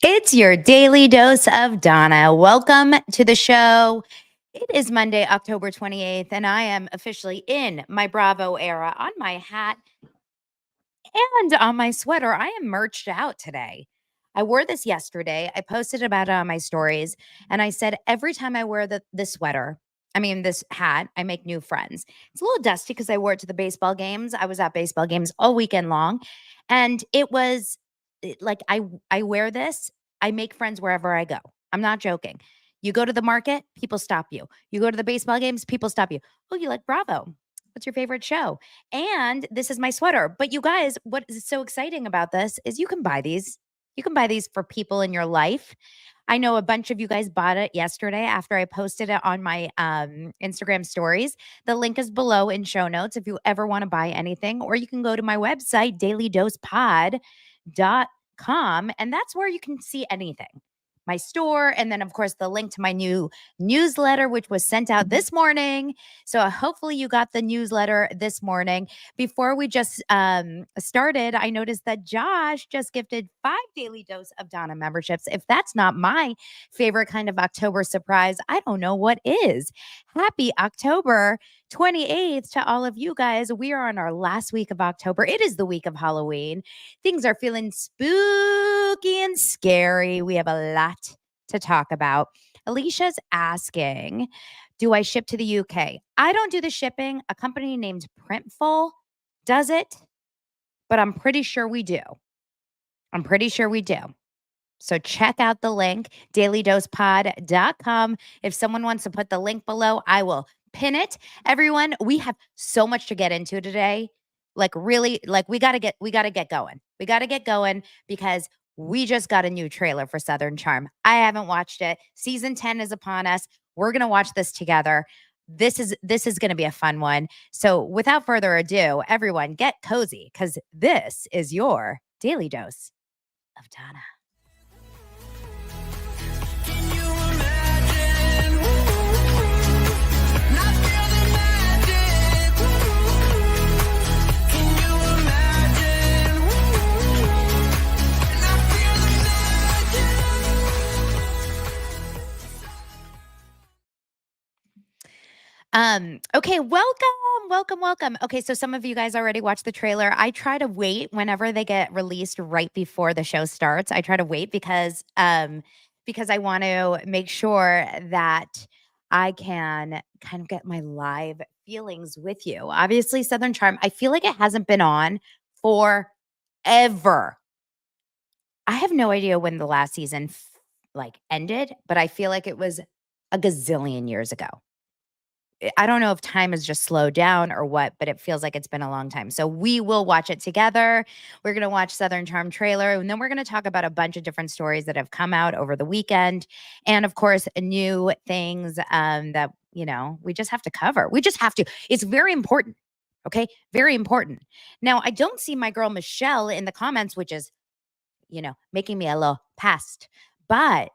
It's your daily dose of Donna. Welcome to the show. It is Monday, October 28th, and I am officially in my Bravo era. On my hat and on my sweater, I am merched out today. I wore this yesterday. I posted about it on my stories, and I said every time I wear this sweater, this hat, I make new friends. It's a little dusty because I wore it to the baseball games. I was at baseball games all weekend long, and it was like I wear this, I make friends wherever I go. I'm not joking. You go to the market, people stop you. You go to the baseball games, people stop you. Oh, you like Bravo? What's your favorite show? And this is my sweater. But you guys, what is so exciting about this is you can buy these. You can buy these for people in your life. I know a bunch of you guys bought it yesterday after I posted it on my Instagram stories. The link is below in show notes if you ever want to buy anything, or you can go to my website, dailydosepod.com, and that's where you can see anything. My store, and then, of course, the link to my new newsletter, which was sent out this morning. So hopefully you got the newsletter this morning. Before we just started, I noticed that Josh just gifted 5 Daily Dose of Donna memberships. If that's not my favorite kind of October surprise, I don't know what is. Happy October 28th to all of you guys. We are on our last week of October. It is the week of Halloween. Things are feeling spooky and scary. We have a lot to talk about. Alicia's asking, do I ship to the UK? I don't do the shipping. A company named Printful does it, but I'm pretty sure we do. So check out the link, dailydosepod.com. If someone wants to put the link below, I will pin it. Everyone, we have so much to get into today. We got to get going. We got to get going because we just got a new trailer for Southern Charm. I haven't watched it. Season 10 is upon us. We're going to watch this together. This is going to be a fun one. So without further ado, everyone get cozy because this is your Daily Dose of Donna. Okay, welcome. Okay, so some of you guys already watched the trailer. I try to wait whenever they get released right before the show starts. I try to wait because I want to make sure that I can kind of get my live feelings with you. Obviously, Southern Charm, I feel like it hasn't been on forever. I have no idea when the last season ended, but I feel like it was a gazillion years ago. I don't know if time has just slowed down or what, but it feels like it's been a long time. So we will watch it together. We're going to watch Southern Charm trailer, and then we're going to talk about a bunch of different stories that have come out over the weekend. And of course, new things that, we just have to cover. We just have to. It's very important. Okay. Very important. Now, I don't see my girl Michelle in the comments, which is, making me a little past, but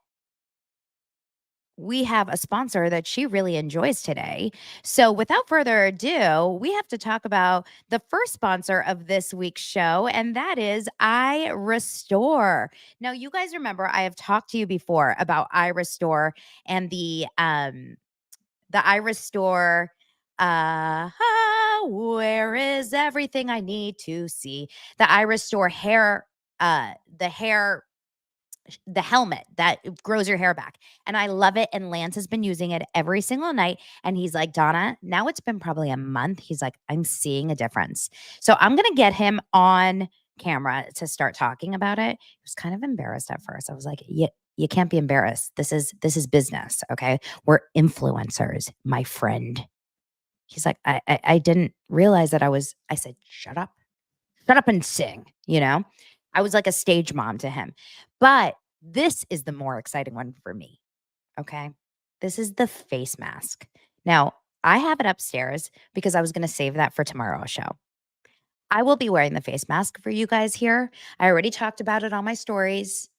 we have a sponsor that she really enjoys today. So without further ado, we have to talk about the first sponsor of this week's show, and that is iRestore. Now, you guys remember I have talked to you before about iRestore and the iRestore where is everything I need to see? The iRestore hair the helmet that grows your hair back. And I love it. And Lance has been using it every single night. And he's like, Donna, now it's been probably a month. He's like, I'm seeing a difference. So I'm going to get him on camera to start talking about it. He was kind of embarrassed at first. I was like, you can't be embarrassed. This is business. Okay. We're influencers, my friend. He's like, I didn't realize that I said, shut up and sing, I was like a stage mom to him. But this is the more exciting one for me. Okay. This is the face mask. Now, I have it upstairs because I was going to save that for tomorrow's show. I will be wearing the face mask for you guys here. I already talked about it on my stories.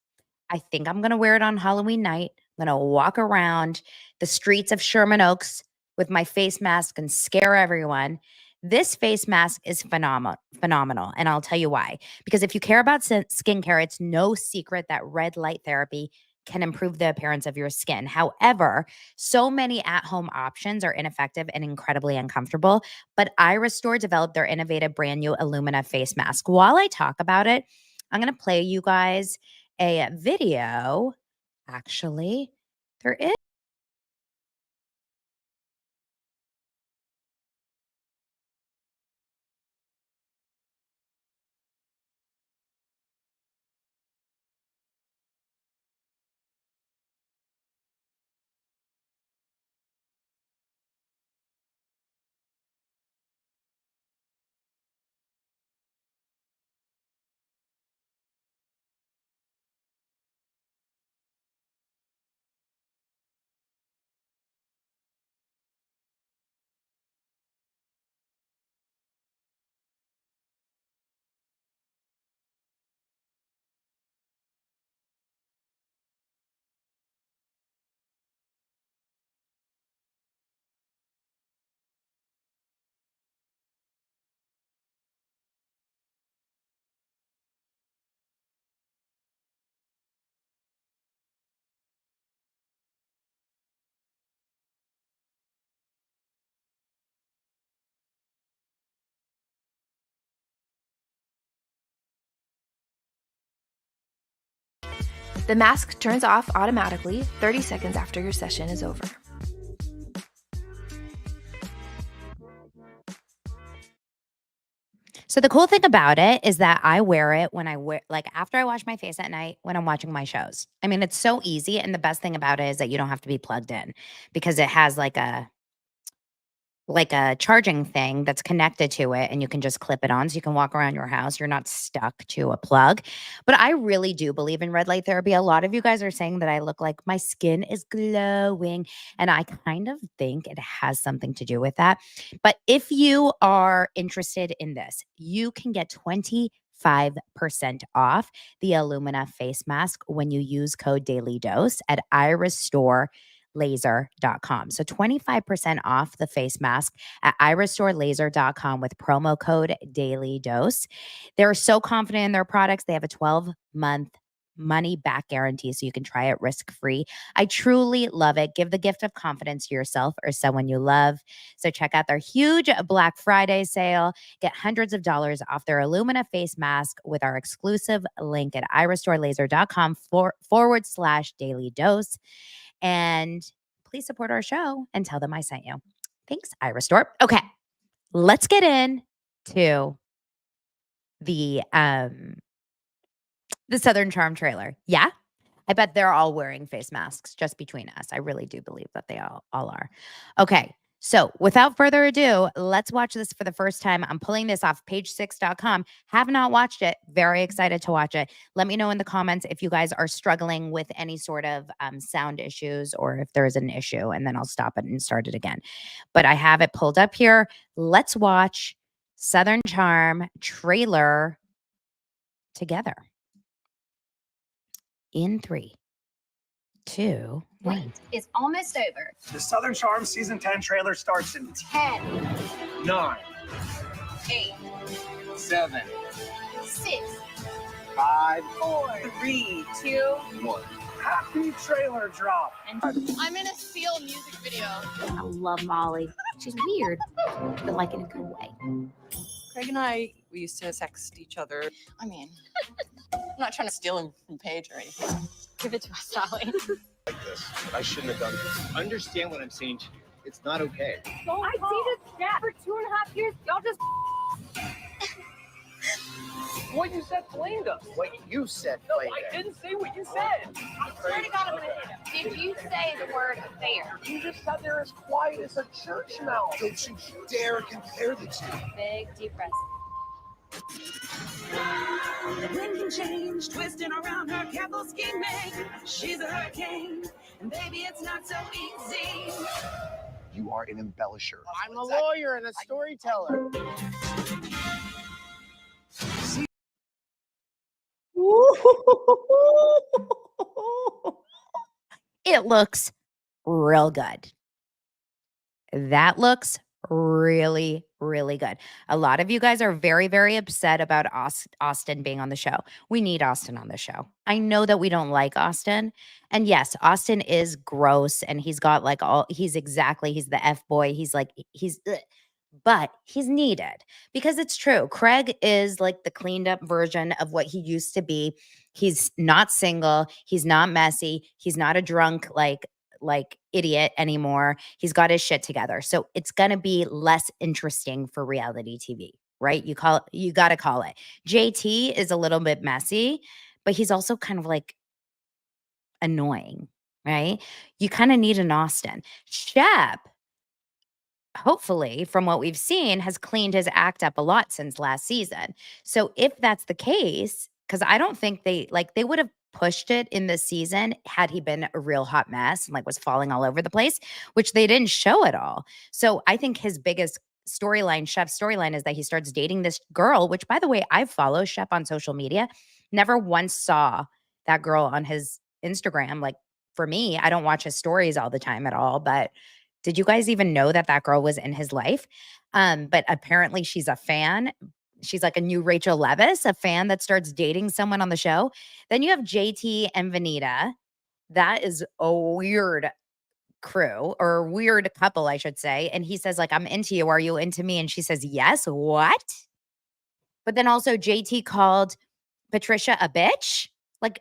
I think I'm going to wear it on Halloween night. I'm going to walk around the streets of Sherman Oaks with my face mask and scare everyone. This face mask is phenomenal, and I'll tell you why. Because if you care about skincare, it's no secret that red light therapy can improve the appearance of your skin. However, so many at-home options are ineffective and incredibly uncomfortable, but iRestore developed their innovative brand new Illumina face mask. While I talk about it, I'm going to play you guys a video. Actually, there is. The mask turns off automatically 30 seconds after your session is over. So the cool thing about it is that I wear it when like after I wash my face at night when I'm watching my shows. I mean, it's so easy. And the best thing about it is that you don't have to be plugged in because it has like a charging thing that's connected to it, and you can just clip it on so you can walk around your house. You're not stuck to a plug. But I really do believe in red light therapy. A lot of you guys are saying that I look like my skin is glowing, and I kind of think it has something to do with that. But if you are interested in this, you can get 25% off the Illumina face mask when you use code Daily Dose at iRestoreLaser.com. So 25% off the face mask at iRestoreLaser.com with promo code Daily Dose. They're so confident in their products. They have a 12-month money back guarantee so you can try it risk-free. I truly love it. Give the gift of confidence to yourself or someone you love. So check out their huge Black Friday sale. Get hundreds of dollars off their Illumina face mask with our exclusive link at iRestoreLaser.com /Daily Dose. And please support our show and tell them I sent you. Thanks, iRestore. Okay, let's get into the Southern Charm trailer. Yeah, I bet they're all wearing face masks just between us. I really do believe that they all are. Okay, so without further ado, let's watch this for the first time. I'm pulling this off page6.com. Have not watched it. Very excited to watch it. Let me know in the comments if you guys are struggling with any sort of sound issues or if there's an issue, and then I'll stop it and start it again. But I have it pulled up here. Let's watch Southern Charm trailer together. In 3, 2, 1. It's almost over. The Southern Charm Season 10 trailer starts in 10, 9, 8, 7, 6, 5, 4, 3, 2, 1. Happy trailer drop. and I'm in a Seal music video. I love Molly. She's weird, but like in a good way. Craig and I, we used to text each other. I mean, I'm not trying to steal him from Paige or anything. Give it to us, Sally. Like this. I shouldn't have done this. Understand what I'm saying to you. It's not okay. I dated Jack for 2.5 years. Y'all just What you said flamed us. What you said, No, played I it. didn't say what you said. I swear to God I'm gonna hit him. Did you say the word affair? You just sat there as quiet as a church mouse. Don't you dare compare the two. Big deep breath. The wind can change, twisting around her, careful scheming. She's a hurricane, and baby, it's not so easy. You are an embellisher. I'm a lawyer and a storyteller. It looks real good. That looks really, really good. A lot of you guys are very, very upset about Austin being on the show. We need Austin on the show. I know that we don't like Austin. And yes, Austin is gross and he's got like he's the F boy. He's like, ugh. But he's needed because it's true. Craig is like the cleaned up version of what he used to be. He's not single. He's not messy. He's not a drunk like idiot anymore. He's got his shit together. So it's going to be less interesting for reality TV, right? You got to call it. JT is a little bit messy, but he's also kind of like annoying, right? You kind of need an Austin. Shep, hopefully, from what we've seen, has cleaned his act up a lot since last season. So if that's the case, because I don't think they would have pushed it in this season had he been a real hot mess and like was falling all over the place, which they didn't show at all. So I think his biggest storyline, Shep's storyline, is that he starts dating this girl, which by the way, I follow Shep on social media. Never once saw that girl on his Instagram. Like for me, I don't watch his stories all the time at all, but did you guys even know that girl was in his life? But apparently she's a fan. She's like a new Rachel Leviss, a fan that starts dating someone on the show. Then you have JT and Vanita. That is a weird crew or a weird couple, I should say. And he says like, I'm into you. Are you into me? And she says, yes. What? But then also JT called Patricia a bitch. Like,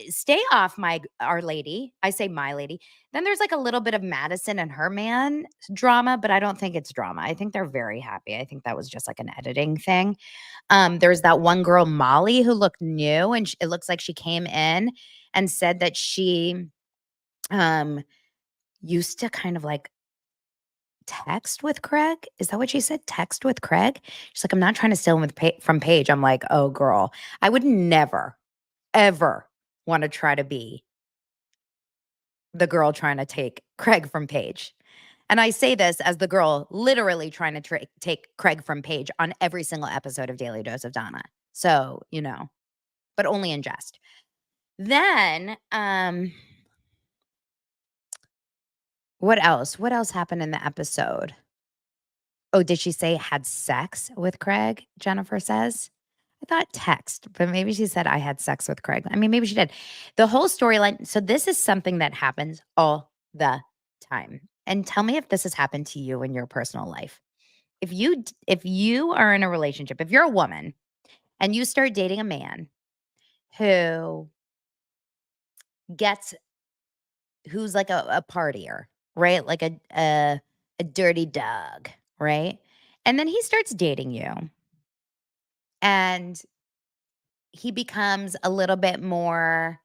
stay off our lady. I say my lady. Then there's like a little bit of Madison and her man drama, but I don't think it's drama. I think they're very happy. I think that was just like an editing thing. There's that one girl, Molly, who looked new, and it looks like she came in and said that she used to kind of like text with Craig. Is that what she said? Text with Craig? She's like, I'm not trying to steal him from Paige. I'm like, oh, girl, I would never, ever want to try to be the girl trying to take Craig from Paige. And I say this as the girl literally trying to take Craig from Paige on every single episode of Daily Dose of Donna. So, but only in jest. Then, what else? What else happened in the episode? Oh, did she say had sex with Craig? Jennifer says. I thought text, but maybe she said I had sex with Craig. I mean, maybe she did. The whole storyline. So this is something that happens all the time. And tell me if this has happened to you in your personal life. If you are in a relationship, if you're a woman and you start dating a man who's like a partier, right? Like a dirty dog, right? And then he starts dating you. And he becomes a little bit more,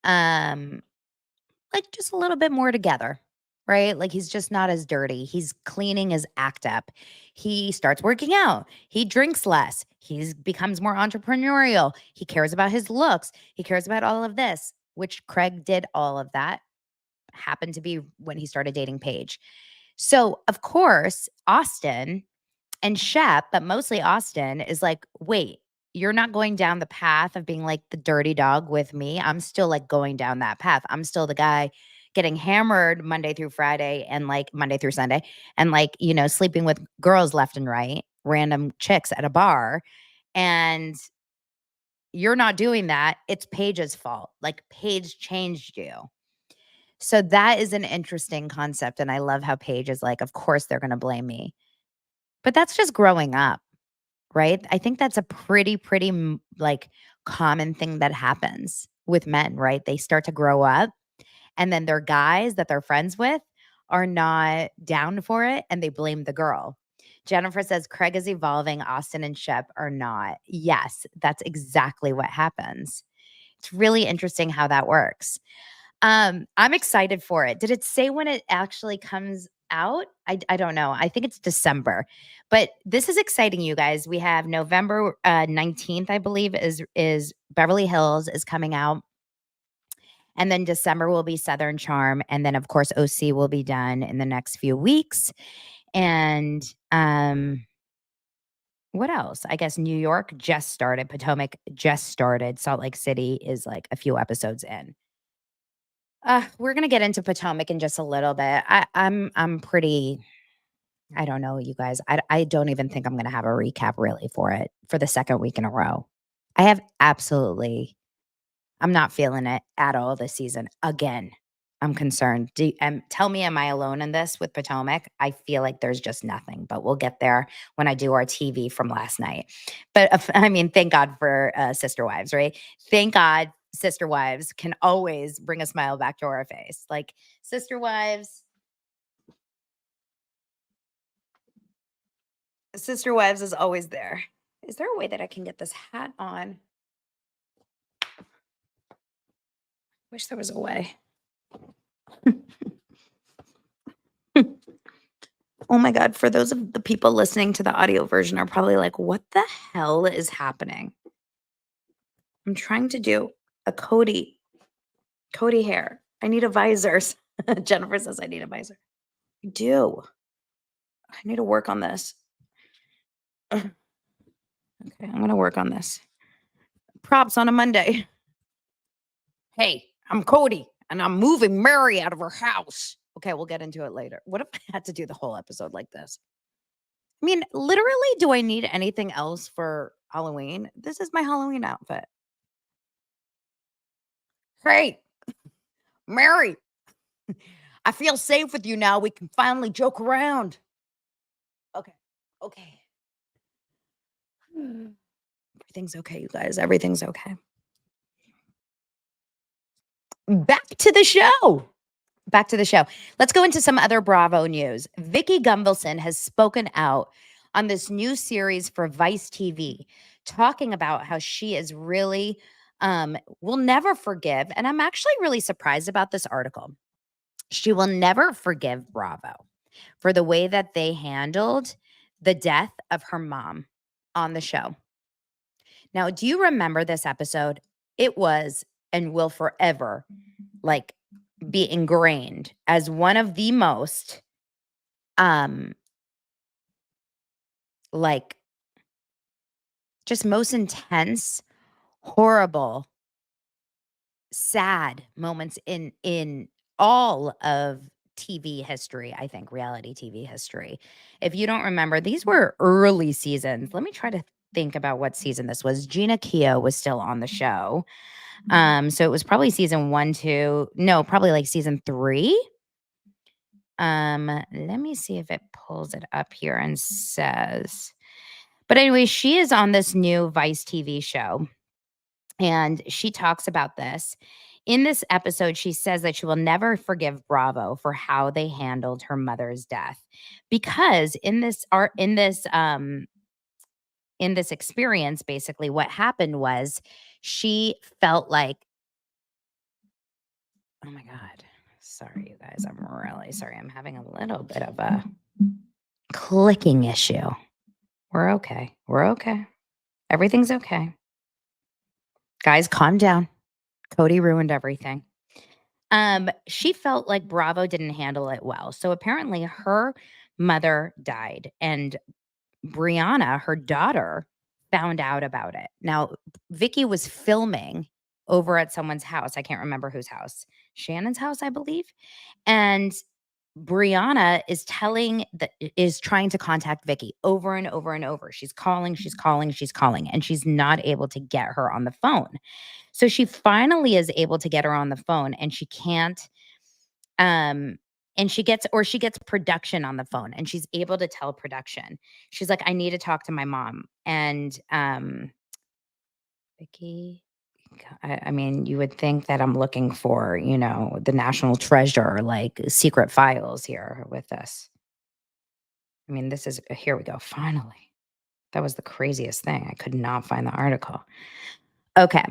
like just a little bit more together, right? Like he's just not as dirty. He's cleaning his act up. He starts working out. He drinks less. He becomes more entrepreneurial. He cares about his looks. He cares about all of this, which Craig did all of that. Happened to be when he started dating Paige. So, of course, Austin and Shep, but mostly Austin, is like, wait, you're not going down the path of being like the dirty dog with me. I'm still like going down that path. I'm still the guy getting hammered Monday through Friday and like Monday through Sunday and like, sleeping with girls left and right, random chicks at a bar. And you're not doing that. It's Paige's fault. Like Paige changed you. So that is an interesting concept. And I love how Paige is like, of course they're going to blame me. But that's just growing up, right? I think that's a pretty like common thing that happens with men, right? They start to grow up and then their guys that they're friends with are not down for it and they blame the girl. Jennifer says Craig is evolving, Austin and Shep are not. Yes, that's exactly what happens. It's really interesting how that works. I'm excited for it. Did it say when it actually comes out? I don't know. I think it's December. But this is exciting, you guys. We have November 19th, I believe, is Beverly Hills is coming out. And then December will be Southern Charm. And then, of course, OC will be done in the next few weeks. And what else? I guess New York just started. Potomac just started. Salt Lake City is like a few episodes in. We're gonna get into Potomac in just a little bit. I'm pretty I don't know, you guys. I don't even think I'm going to have a recap really for it for the second week in a row. I'm not feeling it at all this season. Again, I'm concerned. Tell me, am I alone in this with Potomac? I feel like there's just nothing, but we'll get there when I do our TV from last night. But thank God for Sister Wives, right? Thank God Sister Wives can always bring a smile back to our face. Like Sister Wives is always there. Is there a way that I can get this hat on? Wish there was a way. Oh my God, for those of the people listening to the audio version are probably like, what the hell is happening? I'm trying to do a Cody hair. I need a visor. Jennifer says I need a visor. I do. I need to work on this. Okay, I'm going to work on this. Props on a Monday. Hey, I'm Cody, and I'm moving Mary out of her house. Okay, we'll get into it later. What if I had to do the whole episode like this? Literally, do I need anything else for Halloween? This is my Halloween outfit. Hey, Mary, I feel safe with you now. We can finally joke around. Okay. Everything's okay, you guys. Everything's okay. Back to the show. Let's go into some other Bravo news. Vicki Gunvalson has spoken out on this new series for Vice TV, talking about how she is really will never forgive. And I'm actually really surprised about this article. She will never forgive Bravo for the way that they handled the death of her mom on the show. Now, do you remember this episode? It was and will forever be ingrained as one of the most just most intense, horrible, sad moments in all of TV history, I think, reality TV history. If you don't remember, these were early seasons. Let me try to think about what season this was. Gina Keogh was still on the show. So it was probably season 1, 2. No, probably like season 3. Let me see if it pulls it up here and says. But anyway, she is on this new Vice TV show, and she talks about this. In this episode, she says that she will never forgive Bravo for how they handled her mother's death, because in this experience, basically what happened was she felt like, oh my God, sorry, you guys, I'm really sorry. I'm having a little bit of a clicking issue. We're okay. Everything's okay. Guys, calm down. Cody ruined everything. She felt like Bravo didn't handle it well. So apparently her mother died, and Brianna, her daughter, found out about it. Now, Vicki was filming over at someone's house. I can't remember whose house. Shannon's house, I believe. And Brianna is trying to contact Vicki over and over and over. She's calling, and she's not able to get her on the phone. So she finally is able to get her on the phone, and she can't. And she gets production on the phone, and she's able to tell production. She's like, I need to talk to my mom. And Vicki, you would think that I'm looking for, the national treasure, like secret files here with this. Here we go. Finally. That was the craziest thing. I could not find the article. Okay.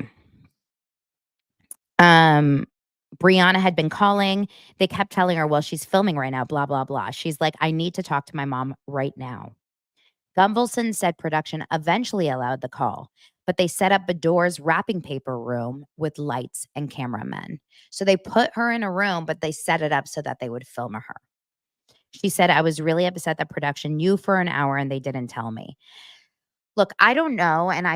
Brianna had been calling. They kept telling her, well, she's filming right now, blah, blah, blah. She's like, I need to talk to my mom right now. Gunvalson said production eventually allowed the call, but they set up Bedore's wrapping paper room with lights and cameramen. So they put her in a room, but they set it up so that they would film her. She said, I was really upset that production knew for an hour and they didn't tell me. Look, I don't know, and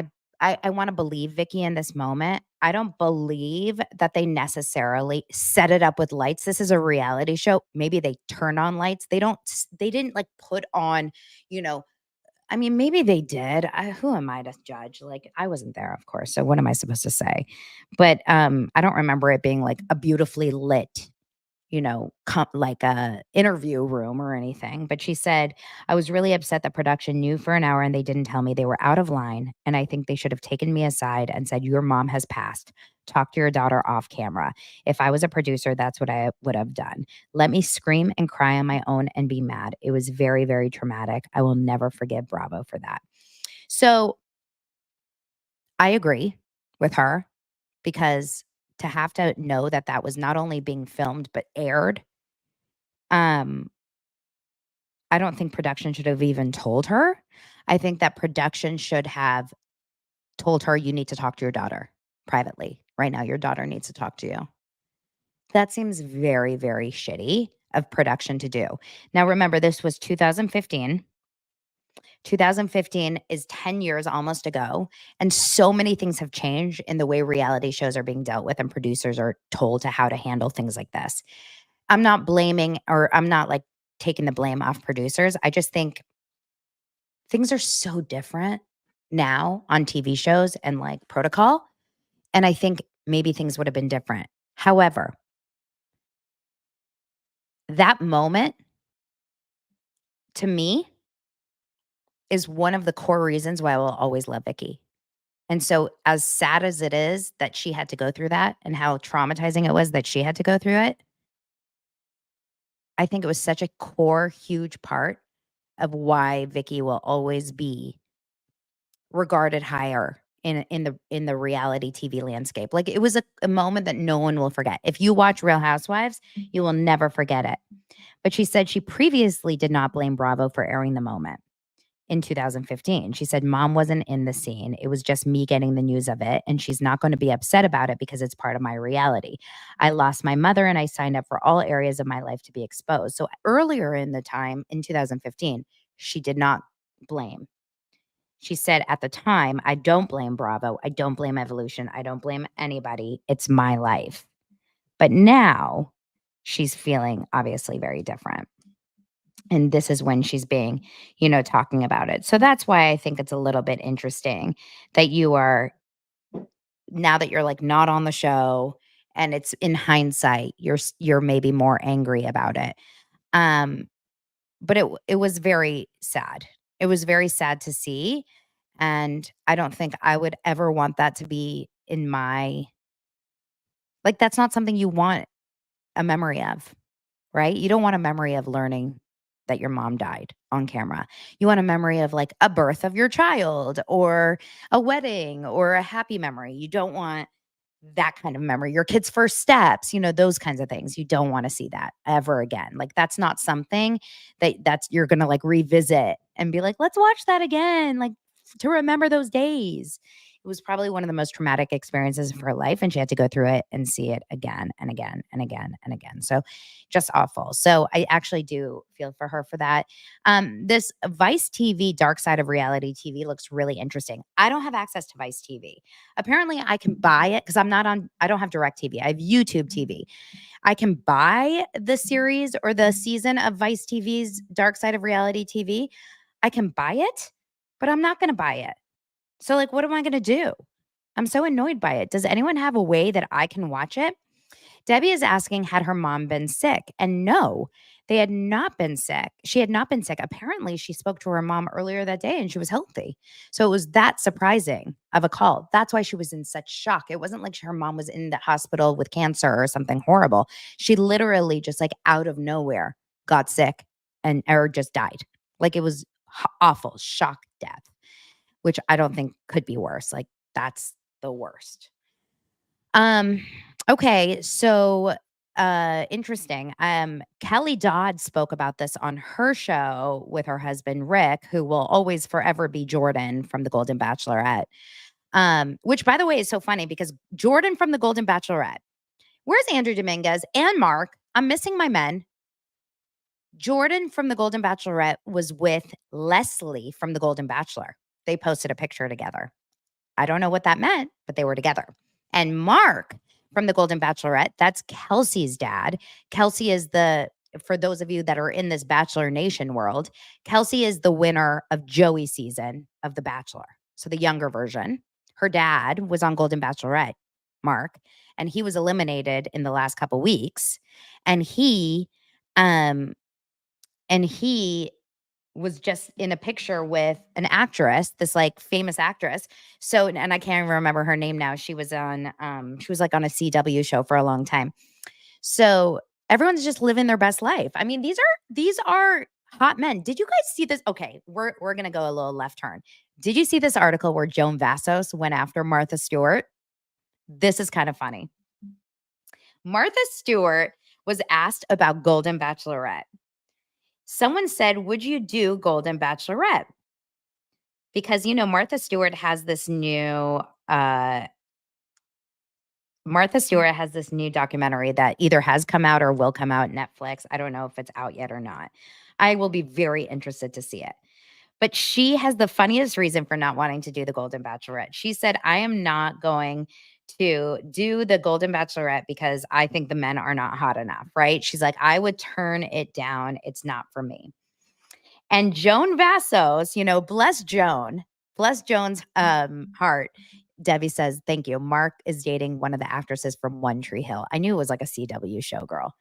I want to believe Vicki in this moment. I don't believe that they necessarily set it up with lights. This is a reality show. Maybe they turn on lights. They didn't like put on, you know, I mean, maybe they did. Who am I to judge? Like, I wasn't there, of course. So what am I supposed to say? But I don't remember it being like a beautifully lit, like a interview room or anything. But she said, I was really upset that production knew for an hour and they didn't tell me they were out of line. And I think they should have taken me aside and said, your mom has passed. Talk to your daughter off camera. If I was a producer, that's what I would have done. Let me scream and cry on my own and be mad. It was very, very traumatic. I will never forgive Bravo for that. So I agree with her, because to have to know that that was not only being filmed but aired, I don't think production should have even told her. I think that production should have told her, you need to talk to your daughter privately. Right now, your daughter needs to talk to you. That seems very, very shitty of production to do. Now, remember, this was 2015. 2015 is 10 years almost ago. And so many things have changed in the way reality shows are being dealt with and producers are told to how to handle things like this. I'm not blaming, or I'm not like taking the blame off producers. I just think things are so different now on TV shows and like protocol. And I think maybe things would have been different. However, that moment to me is one of the core reasons why I will always love Vicki. And so as sad as it is that she had to go through that and how traumatizing it was that she had to go through it, I think it was such a core, huge part of why Vicki will always be regarded higher in the reality TV landscape. Like, it was a moment that no one will forget. If you watch Real Housewives, you will never forget it. But she said she previously did not blame Bravo for airing the moment. In 2015, she said, Mom wasn't in the scene. It was just me getting the news of it. And she's not going to be upset about it because it's part of my reality. I lost my mother and I signed up for all areas of my life to be exposed. So earlier in the time, in 2015, she did not blame. She said at the time, I don't blame Bravo. I don't blame Evolution. I don't blame anybody. It's my life. But now she's feeling obviously very different. And this is when she's being, talking about it. So that's why I think it's a little bit interesting that you are, now that you're like not on the show and it's in hindsight, you're maybe more angry about it. But it was very sad. It was very sad to see. And I don't think I would ever want that to be in my, like, that's not something you want a memory of, right? You don't want a memory of learning that your mom died on camera. You want a memory of like a birth of your child or a wedding or a happy memory. You don't want that kind of memory, your kid's first steps, those kinds of things. You don't want to see that ever again. Like, that's not something that's you're going to like revisit and be like, let's watch that again. Like, to remember those days. It was probably one of the most traumatic experiences of her life, and she had to go through it and see it again and again and again and again. So just awful. So I actually do feel for her for that. This Vice TV Dark Side of Reality TV looks really interesting. I don't have access to Vice TV. Apparently I can buy it because I don't have DirecTV. I have YouTube TV. I can buy the series or the season of Vice TV's Dark Side of Reality TV. I can buy it, but I'm not going to buy it. So, like, what am I going to do? I'm so annoyed by it. Does anyone have a way that I can watch it? Debbie is asking, had her mom been sick? And no, they had not been sick. She had not been sick. Apparently, she spoke to her mom earlier that day and she was healthy. So it was that surprising of a call. That's why she was in such shock. It wasn't like her mom was in the hospital with cancer or something horrible. She literally just like out of nowhere got sick or just died. Like, it was awful, shock death, which I don't think could be worse. Like, that's the worst. Okay, so interesting. Kelly Dodd spoke about this on her show with her husband Rick, who will always forever be Jordan from The Golden Bachelorette. Which, by the way, is so funny because Jordan from The Golden Bachelorette. Where's Andrew Dominguez and Mark? I'm missing my men. Jordan from The Golden Bachelorette was with Leslie from The Golden Bachelor. They posted a picture together. I don't know what that meant, but they were together. And Mark from the Golden Bachelorette, that's Kelsey's dad. Kelsey is for those of you that are in this Bachelor Nation world, Kelsey is the winner of Joey season of The Bachelor. So the younger version. Her dad was on Golden Bachelorette, Mark, and he was eliminated in the last couple weeks. And he was just in a picture with an actress, this like famous actress. So, and I can't even remember her name now. She was like on a CW show for a long time. So everyone's just living their best life. I mean, these are hot men. Did you guys see this? Okay, we're gonna go a little left turn. Did you see this article where Joan Vassos went after Martha Stewart? This is kind of funny. Martha Stewart was asked about Golden Bachelorette. Someone said, would you do Golden Bachelorette? Because, Martha Stewart has this new documentary that either has come out or will come out Netflix. I don't know if it's out yet or not. I will be very interested to see it. But she has the funniest reason for not wanting to do the Golden Bachelorette. She said, I am not going to do the Golden Bachelorette because I think the men are not hot enough, right? She's like, I would turn it down. It's not for me. And Joan Vassos, bless Joan's heart. Debbie says, thank you. Mark is dating one of the actresses from One Tree Hill. I knew it was like a CW show girl.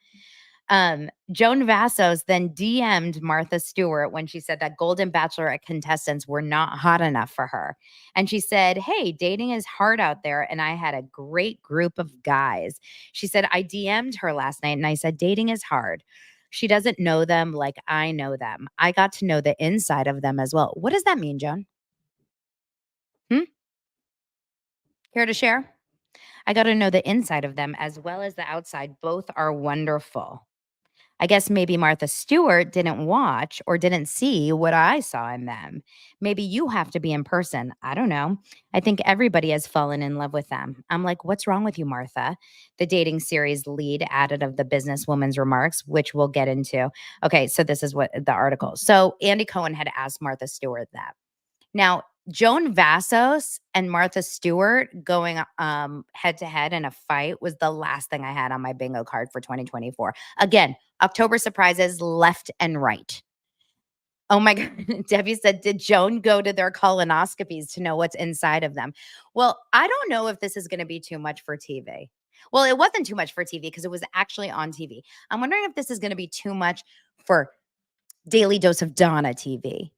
Joan Vassos then DM'd Martha Stewart when she said that Golden Bachelorette contestants were not hot enough for her. And she said, hey, dating is hard out there. And I had a great group of guys. She said, I DM'd her last night and I said, dating is hard. She doesn't know them like I know them. I got to know the inside of them as well. What does that mean, Joan? Care to share? I got to know the inside of them as well as the outside. Both are wonderful. I guess maybe Martha Stewart didn't watch or didn't see what I saw in them. Maybe you have to be in person. I don't know. I think everybody has fallen in love with them. I'm like, what's wrong with you, Martha? The dating series lead added of the businesswoman's remarks, which we'll get into. Okay, so this is what the article. So Andy Cohen had asked Martha Stewart that. Now, Joan Vassos and Martha Stewart going head to head in a fight was the last thing I had on my bingo card for 2024. Again, October surprises left and right. Oh my God. Debbie said, did Joan go to their colonoscopies to know what's inside of them? Well, I don't know if this is going to be too much for TV. Well, it wasn't too much for TV because it was actually on TV. I'm wondering if this is going to be too much for Daily Dose of Donna TV.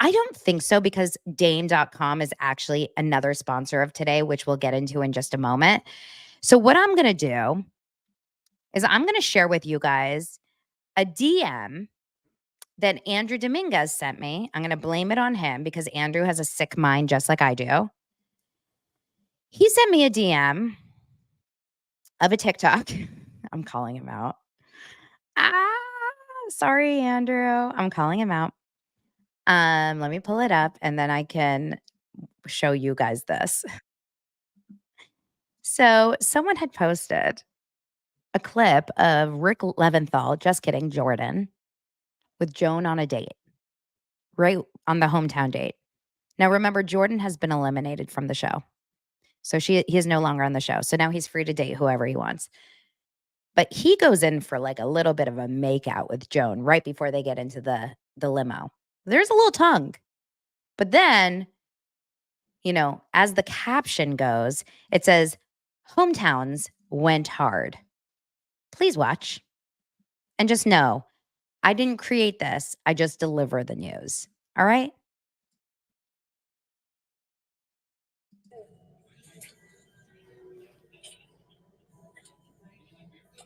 I don't think so because Dame.com is actually another sponsor of today, which we'll get into in just a moment. So what I'm going to do is I'm going to share with you guys a DM that Andrew Dominguez sent me. I'm going to blame it on him because Andrew has a sick mind just like I do. He sent me a DM of a TikTok. I'm calling him out. Sorry, Andrew. I'm calling him out. Let me pull it up and then I can show you guys this. So someone had posted a clip of Rick Leventhal, just kidding, Jordan, with Joan on a date, right on the hometown date. Now, remember, Jordan has been eliminated from the show. So he is no longer on the show. So now he's free to date whoever he wants. But he goes in for like a little bit of a makeout with Joan right before they get into the limo. There's a little tongue. But then, as the caption goes, it says, hometowns went hard. Please watch. And just know, I didn't create this. I just deliver the news. All right?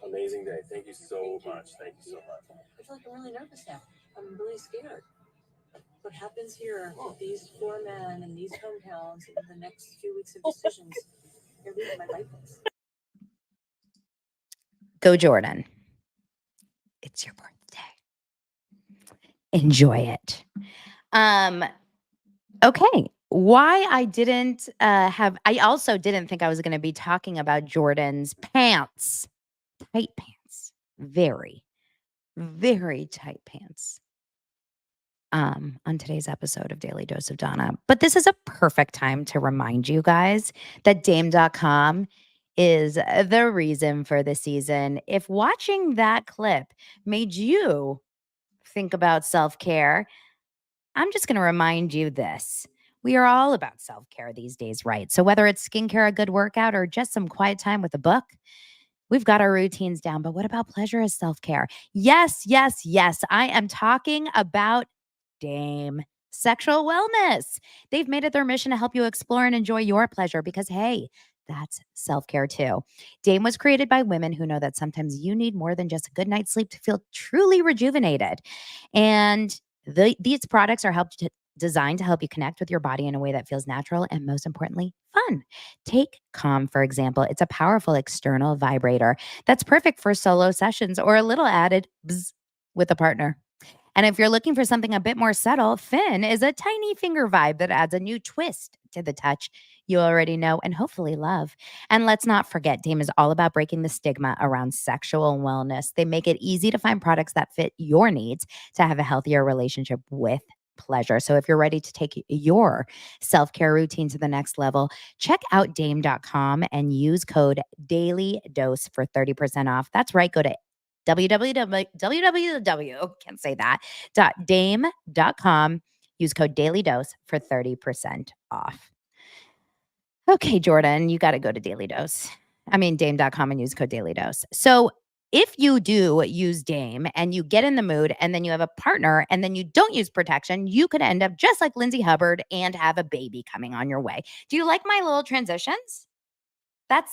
Amazing day. Thank you so much. Thank you so much. I feel like I'm really nervous now. I'm really scared. What happens here with these four men and these hometowns in the next few weeks of decisions? You're leaving my life. Go, Jordan. It's your birthday. Enjoy it. Okay. Why I didn't I also didn't think I was going to be talking about Jordan's pants. Tight pants. Very, very tight pants. on today's episode of Daily Dose of Donna. But this is a perfect time to remind you guys that Dame.com is the reason for the season. If watching that clip made you think about self-care, I'm just going to remind you this. We are all about self-care these days, right? So whether it's skincare, a good workout, or just some quiet time with a book, we've got our routines down. But what about pleasure as self-care? Yes, yes, yes. I am talking about Dame Sexual Wellness. They've made it their mission to help you explore and enjoy your pleasure because, hey, that's self-care too. Dame was created by women who know that sometimes you need more than just a good night's sleep to feel truly rejuvenated. And these products are designed to help you connect with your body in a way that feels natural and, most importantly, fun. Take Calm, for example. It's a powerful external vibrator that's perfect for solo sessions or a little added bzz with a partner. And if you're looking for something a bit more subtle, Finn is a tiny finger vibe that adds a new twist to the touch you already know and hopefully love. And let's not forget, Dame is all about breaking the stigma around sexual wellness. They make it easy to find products that fit your needs to have a healthier relationship with pleasure. So if you're ready to take your self-care routine to the next level, check out Dame.com and use code DAILYDOSE for 30% off. That's right. Go to can't say that, .dame.com. Use code DAILYDOSE for 30% off. Okay, Jordan, you got to go to Dame.com and use code DAILYDOSE. So if you do use Dame and you get in the mood and then you have a partner and then you don't use protection, you could end up just like Lindsay Hubbard and have a baby coming on your way. Do you like my little transitions? That's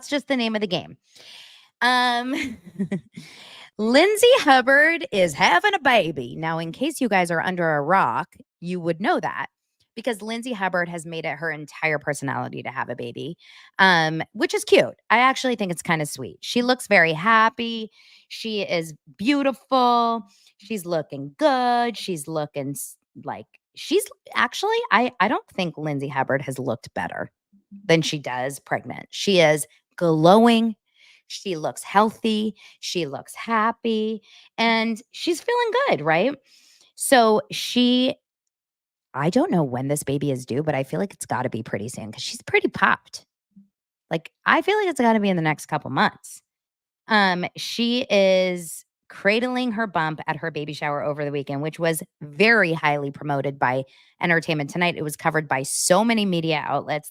just the name of the game. Lindsay Hubbard is having a baby. Now, in case you guys are under a rock, you would know that because Lindsay Hubbard has made it her entire personality to have a baby, which is cute. I actually think it's kind of sweet. She looks very happy. She is beautiful. She's looking good. She's looking like she's actually, I don't think Lindsay Hubbard has looked better than she does pregnant. She is glowing. She looks healthy. She looks happy and she's feeling good, right? So I don't know when this baby is due, but I feel like it's got to be pretty soon because she's pretty popped. Like, I feel like it's got to be in the next couple months. She is cradling her bump at her baby shower over the weekend, which was very highly promoted by Entertainment Tonight. It was covered by so many media outlets.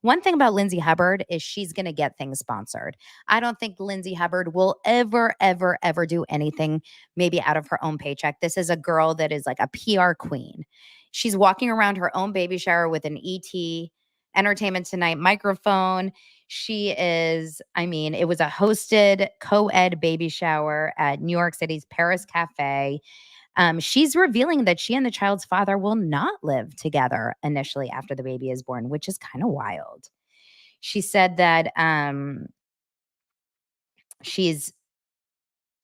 One thing about Lindsay Hubbard is she's going to get things sponsored. I don't think Lindsay Hubbard will ever, ever, ever do anything maybe out of her own paycheck. This is a girl that is like a PR queen. She's walking around her own baby shower with an Entertainment Tonight microphone. She is, it was a hosted co-ed baby shower at New York City's Paris Cafe. She's revealing that she and the child's father will not live together initially after the baby is born, which is kind of wild. She said that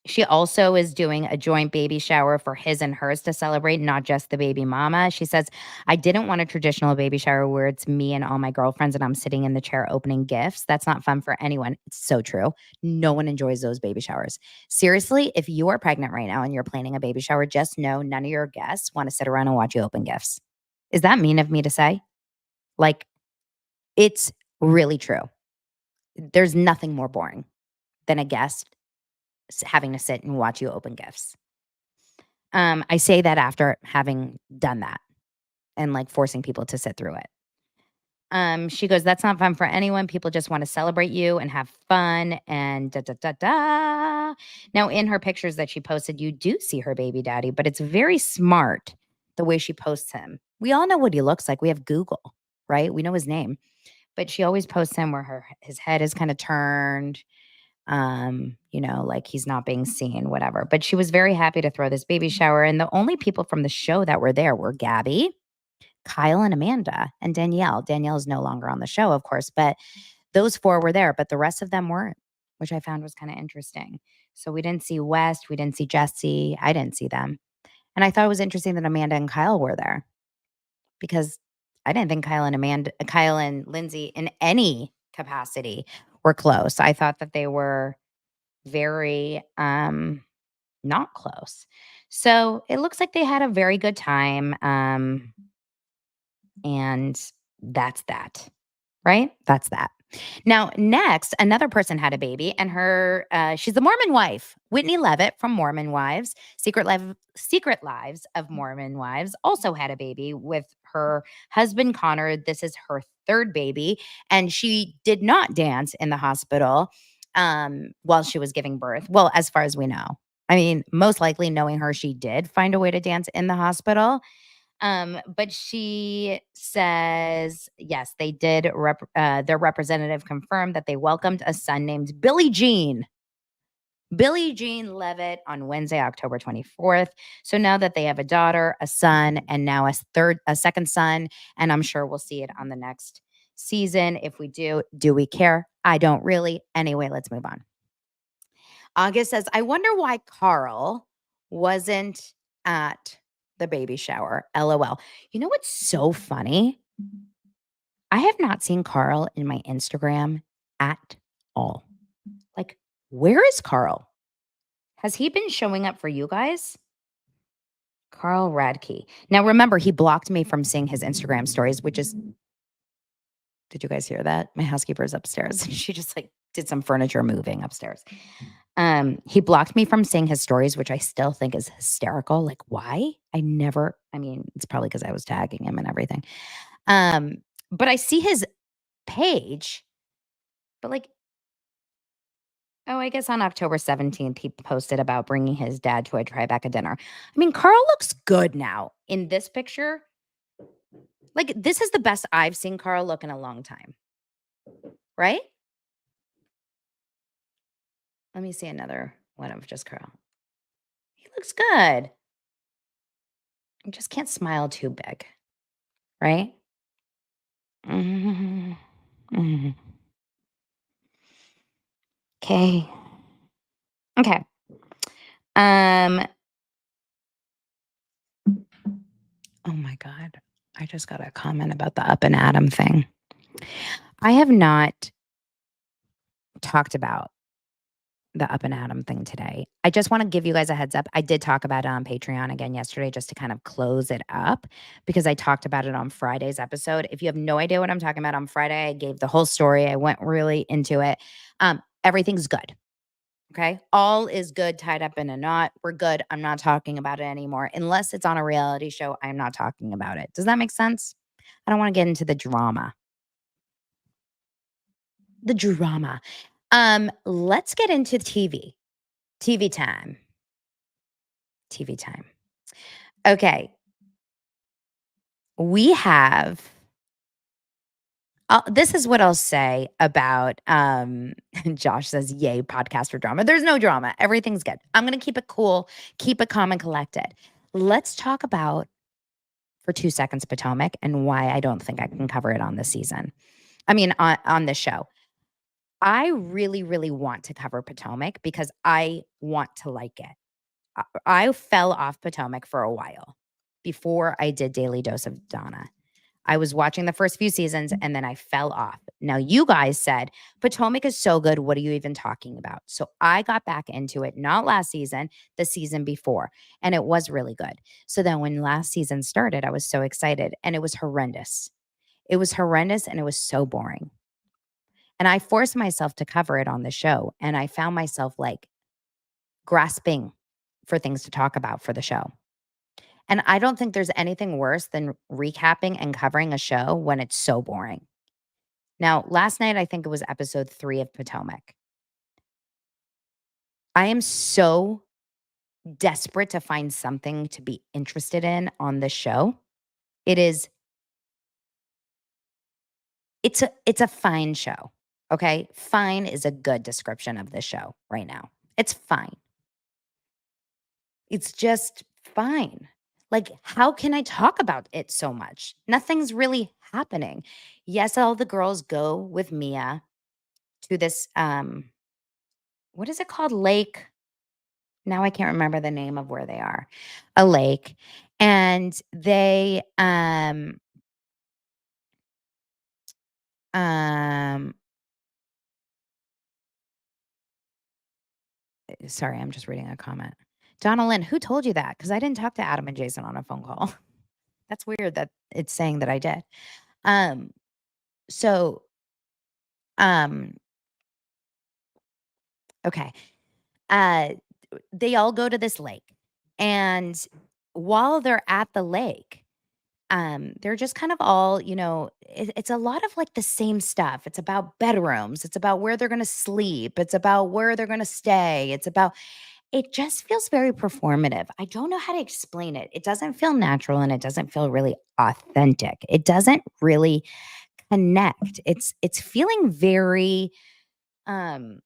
she also is doing a joint baby shower for his and hers to celebrate, not just the baby mama. She says, I didn't want a traditional baby shower where it's me and all my girlfriends and I'm sitting in the chair opening gifts. That's not fun for anyone. It's so true. No one enjoys those baby showers. Seriously, if you are pregnant right now and you're planning a baby shower, just know none of your guests want to sit around and watch you open gifts. Is that mean of me to say? Like, it's really true. There's nothing more boring than a guest having to sit and watch you open gifts. I say that after having done that and like forcing people to sit through it. She goes, that's not fun for anyone. People just want to celebrate you and have fun and da, da, da, da. Now, in her pictures that she posted, you do see her baby daddy, but it's very smart the way she posts him. We all know what he looks like. We have Google, right? We know his name, but she always posts him where his head is kind of turned. Like he's not being seen, whatever. But she was very happy to throw this baby shower. And the only people from the show that were there were Gabby, Kyle and Amanda, and Danielle. Danielle is no longer on the show, of course, but those four were there, but the rest of them weren't, which I found was kind of interesting. So we didn't see West. We didn't see Jesse. I didn't see them. And I thought it was interesting that Amanda and Kyle were there because I didn't think Kyle and Lindsay in any capacity were close. I thought that they were very not close. So it looks like they had a very good time. And that's that, right? That's that. Now, next, another person had a baby, and she's the Mormon wife, Whitney Levitt from Mormon Wives, Secret Lives of Mormon Wives, also had a baby with her husband Connor. This is her third baby, and she did not dance in the hospital while she was giving birth. Well, as far as we know, I mean, most likely knowing her, she did find a way to dance in the hospital. But she says, yes, they did. Their representative confirmed that they welcomed a son named Billie Jean Levitt on Wednesday, October 24th. So now that they have a daughter, a son, and now a second son, and I'm sure we'll see it on the next season. If we do we care? I don't really. Anyway, let's move on. August says, I wonder why Carl wasn't at the baby shower. LOL. You know what's so funny? I have not seen Carl in my Instagram at all. Like, where is Carl? Has he been showing up for you guys? Carl Radke. Now, remember, he blocked me from seeing his Instagram stories, which is, did you guys hear that? My housekeeper's upstairs. She just did some furniture moving upstairs. He blocked me from seeing his stories, which I still think is hysterical. Like, why? It's probably because I was tagging him and everything. But I see his page, but I guess on October 17th, he posted about bringing his dad to a Tribeca dinner. I mean, Carl looks good now in this picture. This is the best I've seen Carl look in a long time. Right? Let me see another one of just Carl. He looks good. I just can't smile too big. Right? Mm-hmm. Mm-hmm. Okay. Okay. Oh my God. I just got a comment about the Up and Adam thing. I have not talked about the Up and Adam thing today. I just want to give you guys a heads up. I did talk about it on Patreon again yesterday just to kind of close it up because I talked about it on Friday's episode. If you have no idea what I'm talking about, on Friday, I gave the whole story. I went really into it. Everything's good. Okay. All is good, tied up in a knot. We're good. I'm not talking about it anymore. Unless it's on a reality show, I'm not talking about it. Does that make sense? I don't want to get into the drama. The drama. Let's get into TV. TV time. TV time. Okay. We have this is what I'll say about Josh says, yay, podcaster drama. There's no drama. Everything's good. I'm going to keep it cool, keep it calm and collected. Let's talk about, for 2 seconds, Potomac and why I don't think I can cover it on this season. On this show. I really, really want to cover Potomac because I want to like it. I fell off Potomac for a while before I did Daily Dose of Donna. I was watching the first few seasons and then I fell off. Now, you guys said, Potomac is so good. What are you even talking about? So I got back into it, not last season, the season before. And it was really good. So then when last season started, I was so excited and it was horrendous. It was horrendous and it was so boring. And I forced myself to cover it on the show. And I found myself grasping for things to talk about for the show. And I don't think there's anything worse than recapping and covering a show when it's so boring. Now, last night, I think it was episode 3 of Potomac. I am so desperate to find something to be interested in on this show. It's a fine show. Okay. Fine is a good description of this show right now. It's fine. It's just fine. How can I talk about it so much? Nothing's really happening. Yes, all the girls go with Mia to this, what is it called? Lake. Now I can't remember the name of where they are. A lake. And they, sorry, I'm just reading a comment. Donna Lynn, who told you that? Because I didn't talk to Adam and Jason on a phone call. That's weird that it's saying that I did. So, okay. They all go to this lake, and while they're at the lake, they're just kind of all, it's a lot of like the same stuff. It's about bedrooms. It's about where they're going to sleep. It's about where they're going to stay. It just feels very performative. I don't know how to explain it. It doesn't feel natural and it doesn't feel really authentic. It doesn't really connect. It's feeling very, there's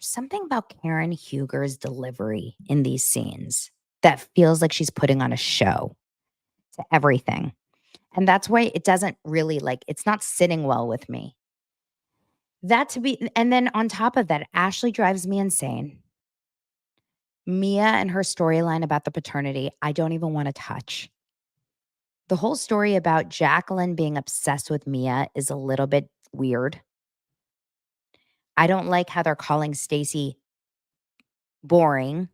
something about Karen Huger's delivery in these scenes that feels like she's putting on a show to everything. And that's why it doesn't really it's not sitting well with me. And then on top of that, Ashley drives me insane. Mia and her storyline about the paternity, I don't even want to touch. The whole story about Jacqueline being obsessed with Mia is a little bit weird. I don't like how they're calling Stacey boring.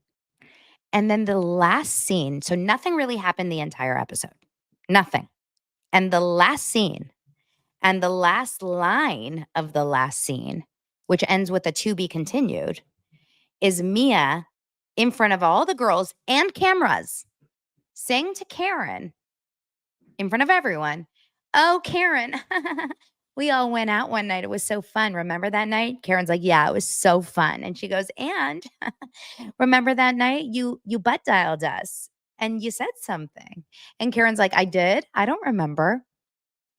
And then the last scene, so nothing really happened the entire episode. Nothing. And the last scene and the last line of the last scene, which ends with a to be continued, is Mia in front of all the girls and cameras saying to Karen in front of everyone, "Oh, Karen, we all went out one night. It was so fun. Remember that night?" Karen's like, "Yeah, it was so fun." And she goes, "And remember that night you butt dialed us and you said something." And Karen's like, "I did? I don't remember."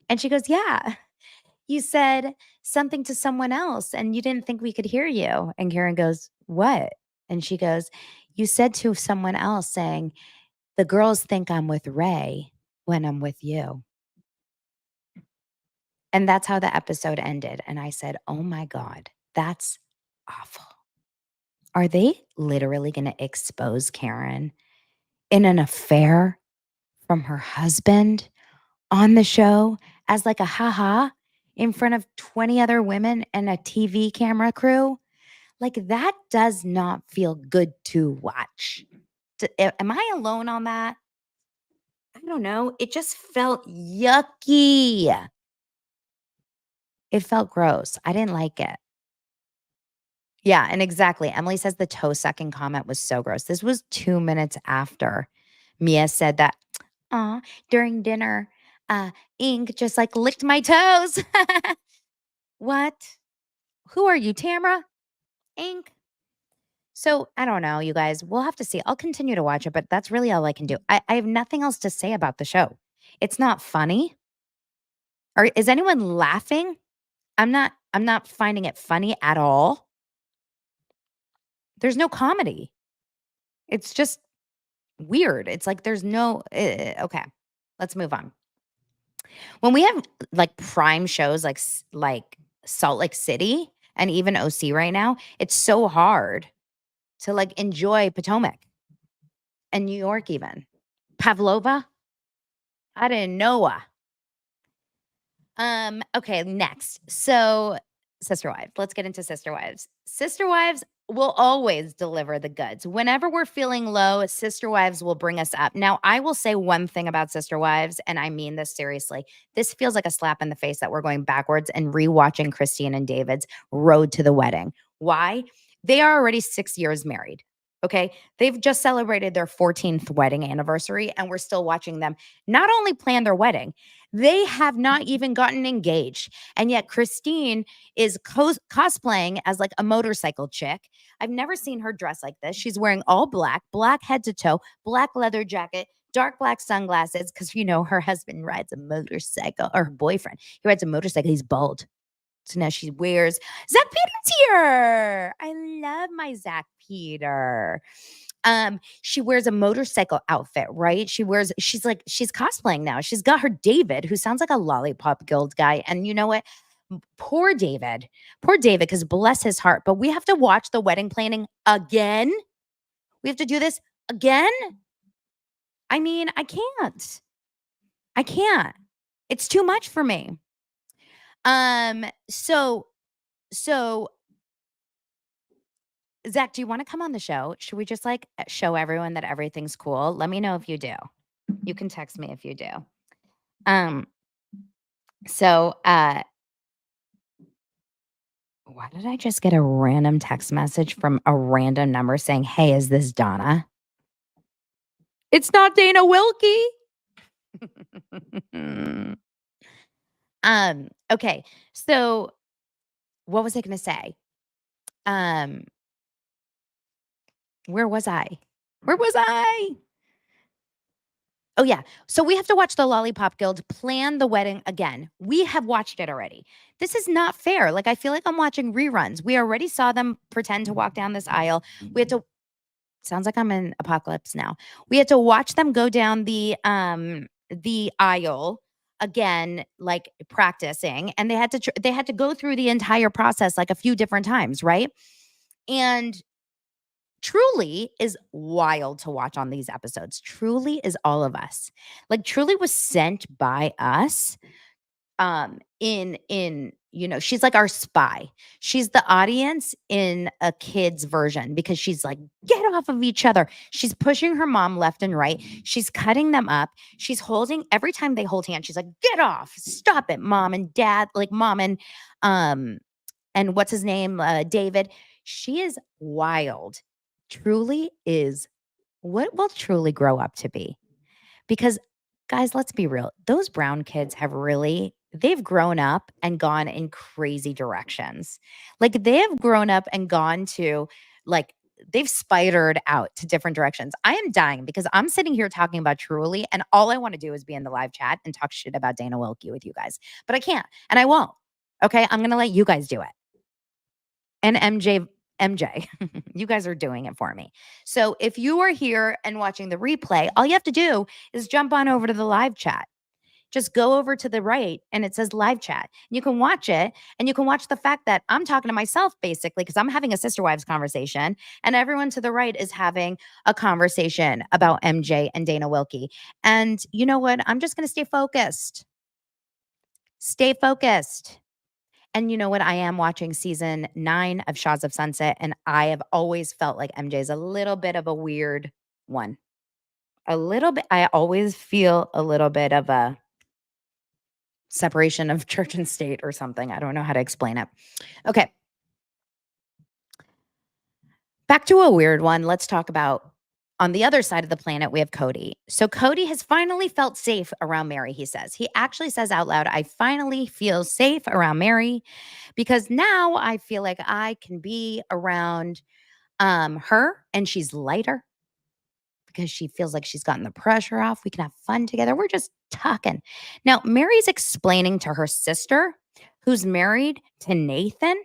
And she goes, "Yeah, you said something to someone else and you didn't think we could hear you." And Karen goes, "What?" And she goes, "You said to someone else saying, the girls think I'm with Ray when I'm with you." And that's how the episode ended. And I said, "Oh my God, that's awful." Are they literally going to expose Karen in an affair from her husband on the show as like a haha in front of 20 other women and a TV camera crew? Like, that does not feel good to watch. Am I alone on that? I don't know. It just felt yucky. It felt gross. I didn't like it. Yeah, and exactly. Emily says the toe sucking comment was so gross. This was 2 minutes after Mia said that, "Aw, during dinner, Ink just like licked my toes." What? Who are you, Tamra? Ink? So I don't know, you guys. We'll have to see. I'll continue to watch it, but that's really all I can do. I have nothing else to say about the show. It's not funny. Or is anyone laughing? I'm not finding it funny at all. There's no comedy. It's just weird. It's like there's no okay. Let's move on. When we have like prime shows like Salt Lake City and even OC right now, it's so hard to like enjoy Potomac and New York even. Pavlova? I didn't know. Okay, next. So Sister Wives. Let's get into Sister Wives. Sister Wives will always deliver the goods. Whenever we're feeling low, Sister Wives will bring us up. Now, I will say one thing about Sister Wives, and I mean this seriously. This feels like a slap in the face that we're going backwards and rewatching Christine and David's road to the wedding. Why? They are already 6 years married. Okay. They've just celebrated their 14th wedding anniversary, and we're still watching them not only plan their wedding, they have not even gotten engaged. And yet Christine is cosplaying as like a motorcycle chick. I've never seen her dress like this. She's wearing all black, black head to toe, black leather jacket, dark black sunglasses, because her husband rides a motorcycle, or her boyfriend. He rides a motorcycle. He's bald. So now she wears Zach Peter's here. I love my Zach Peter. She wears a motorcycle outfit, right? She's cosplaying now. She's got her David, who sounds like a Lollipop Guild guy. And you know what? Poor David, because bless his heart. But we have to watch the wedding planning again. We have to do this again. I mean, I can't. It's too much for me. So Zach, do you want to come on the show? Should we just like show everyone that everything's cool? Let me know if you do. You can text me if you do. So why did I just get a random text message from a random number saying, "Hey, is this Donna?" It's not Dana Wilkie. Okay. So what was I going to say? Where was I? Where was I? Oh, yeah. So we have to watch the Lollipop Guild plan the wedding again. We have watched it already. This is not fair. Like, I feel like I'm watching reruns. We already saw them pretend to walk down this aisle. We had to, sounds like I'm in Apocalypse Now. We had to watch them go down the aisle again, like practicing, and they had to go through the entire process like a few different times, right? And Truly is wild to watch on these episodes. Truly is all of us. Like Truly was sent by us in she's like our spy. She's the audience in a kid's version because she's like, get off of each other. She's pushing her mom left and right. She's cutting them up. She's holding, every time they hold hands, she's like, get off, stop it, mom and dad, like mom and what's his name, David. She is wild. Truly is, what will Truly grow up to be? Because guys, let's be real. Those brown kids they've grown up and gone in crazy directions. Like they have grown up and gone to they've spidered out to different directions. I am dying because I'm sitting here talking about Truly and all I want to do is be in the live chat and talk shit about Dana Wilkie with you guys. But I can't and I won't. Okay, I'm going to let you guys do it. And MJ, you guys are doing it for me. So if you are here and watching the replay, all you have to do is jump on over to the live chat. Just go over to the right and it says live chat. You can watch it and you can watch the fact that I'm talking to myself basically because I'm having a sister wives conversation and everyone to the right is having a conversation about MJ and Dana Wilkie. And you know what? I'm just going to stay focused. Stay focused. And you know what? I am watching season 9 of Shaws of Sunset, and I have always felt like MJ is a little bit of a weird one. A little bit. I always feel a little bit of a separation of church and state or something. I don't know how to explain it. Okay. Back to a weird one. Let's talk about on the other side of the planet, we have Cody. So Cody has finally felt safe around Mary, he says. He actually says out loud, I finally feel safe around Mary because now I feel like I can be around her and she's lighter because she feels like she's gotten the pressure off. We can have fun together. We're just talking. Now, Mary's explaining to her sister, who's married to Nathan,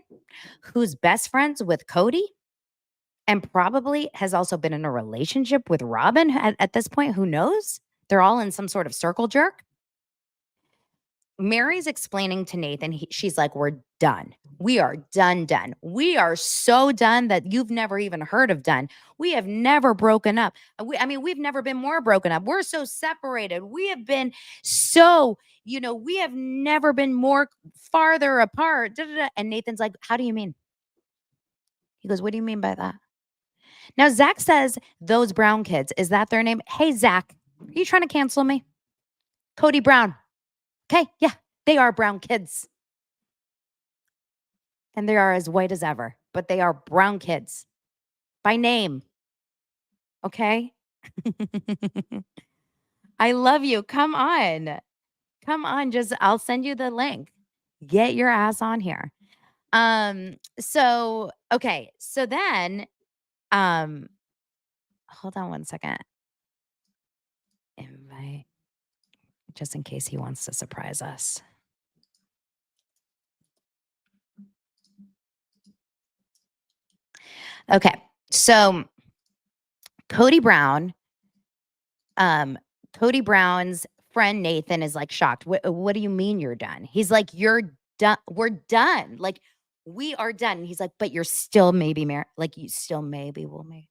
who's best friends with Cody, and probably has also been in a relationship with Robin at this point. Who knows? They're all in some sort of circle jerk. Mary's explaining to Nathan, she's like, we're done. We are done. We are so done that you've never even heard of done. We have never broken up. We've never been more broken up. We're so separated. We have been so, we have never been more farther apart. And Nathan's like, how do you mean? He goes, what do you mean by that? Now, Zach says those brown kids, is that their name? Hey, Zach, are you trying to cancel me? Cody Brown. Okay, yeah, they are brown kids. And they are as white as ever, but they are brown kids by name. Okay? I love you. Come on. I'll send you the link. Get your ass on here. So then, hold on one second. Invite, just in case he wants to surprise us. Okay, so Cody Brown's friend Nathan is like shocked. What do you mean you're done? He's like, you're done. We're done. Like, we are done. He's like, but you're still maybe married. Like, you still maybe will make.